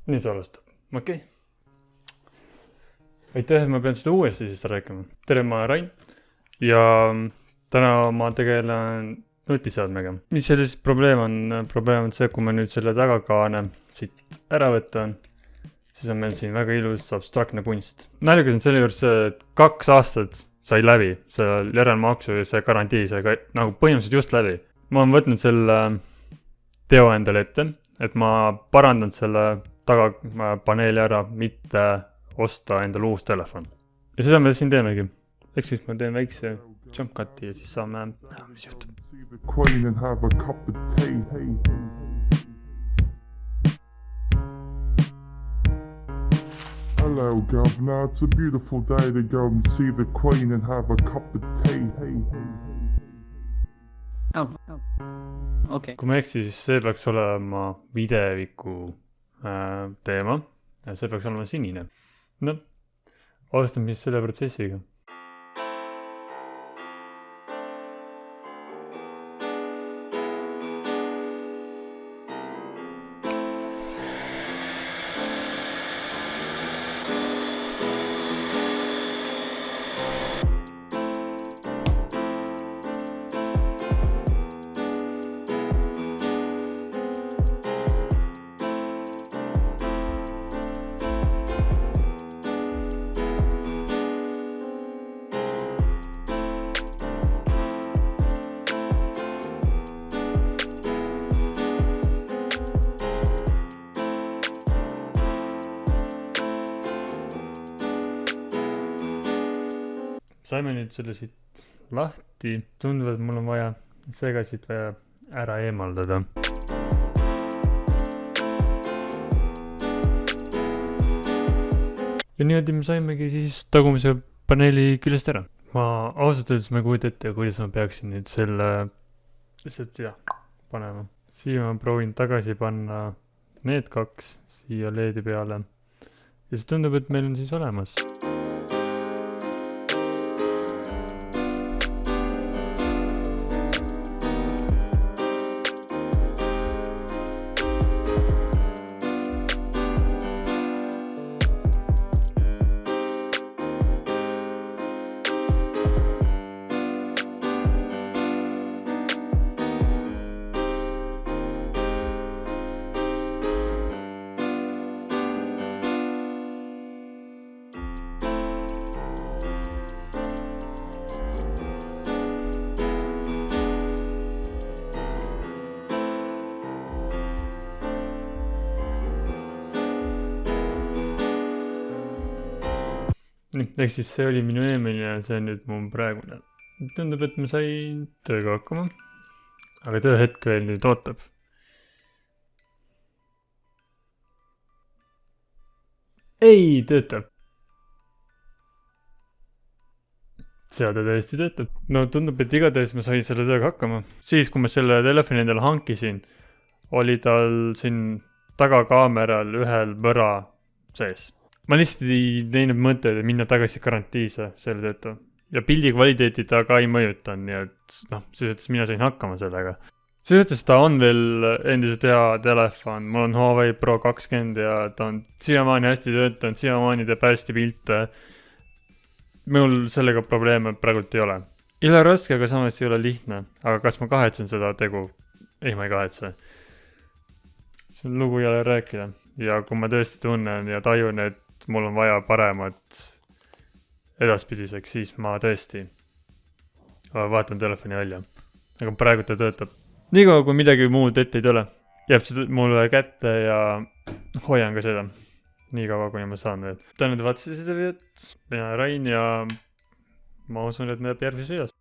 Nii see alustab, okei. Aitäh, ma pean seda uuesti siis rääkima. Tere, ma olen Rain ja täna ma tegelen nutiseadmega. Mis selles probleem on? Probleem on see, kui ma nüüd selle tagakaane siit ära võtan, siis on meil siin väga ilus abstraktne kunst. Naljakas on selle juures see, et 2 aastat sai läbi, see järelmaksu ja see garantii sai nagu põhimõtteliselt just läbi. Ma olen võtnud selle teo endale ette, et ma parandan selle tagapaneeli ära, mitte osta endale uus telefon. Ja seda me siin teemegi. Ehk siis ma teen väikse jump cut'i ja siis saame näha, mis juhtub. Hello, governor. It's a beautiful day to go and see the Queen and have a cup of tea. Kui ma eksi, siis see peaks olema videviku teema ja see peaks olema sinine. No, alustame siis selle protsessiga. Saime nüüd selle siit lahti. Tundub, et mul on vaja seega siit vaja ära eemaldada. Ja niimoodi me saimegi siis tagumise paneeli küljest ära. Ma ausalt öeldes ma ei kujuta ette, kuidas ma peaksin nüüd selle lihtsalt panema. Siia ma proovin tagasi panna need 2 siia LED-i peale. Ja siis tundub, et meil on siis olemas. Ehk siis see oli minu eelmine ja see on nüüd mu praegune. Tundub, et ma sain tööga hakkama, aga tööhetk veel nüüd ootab. Ei töötab. Seade täiesti töötab. No tundub, et igatahes ma sain selle tööga hakkama. Siis, kui ma selle telefoni endale hankisin, oli tal siin tagakaameral ühel võra sees. Ma lihtsalt ei teinud mõtteid, et minna tagasi garantiise selle tõttu. Ja pildi kvaliteeti ta ka ei mõjutan, nii et selles mõttes mina sain hakkama sellega. Selles mõttes ta on veel endiselt hea telefon. Mul on Huawei Pro 20 ja ta on siiamaani hästi töötanud, siiamaani teeb hästi pilte. Mul sellega probleeme praegult ei ole. Ei ole raske, aga samas ei ole lihtne. Aga kas ma kahetsen seda tegu? Ei, ma ei kahetse. See on lugu jälle rääkida. Ja kui ma tõesti tunnen ja tajun, et mul on vaja paremat edaspidiseks, siis ma tõesti vaatan telefoni välja. Aga praegu ta töötab. Niikaua kui midagi muud ette ei tule, jääb see mulle kätte ja hoian ka seda. Niikaua kuni ma saan veel. Tänan, et vaatasid seda videot. Mina olen Rain ja ma usun, et me järgmises videos.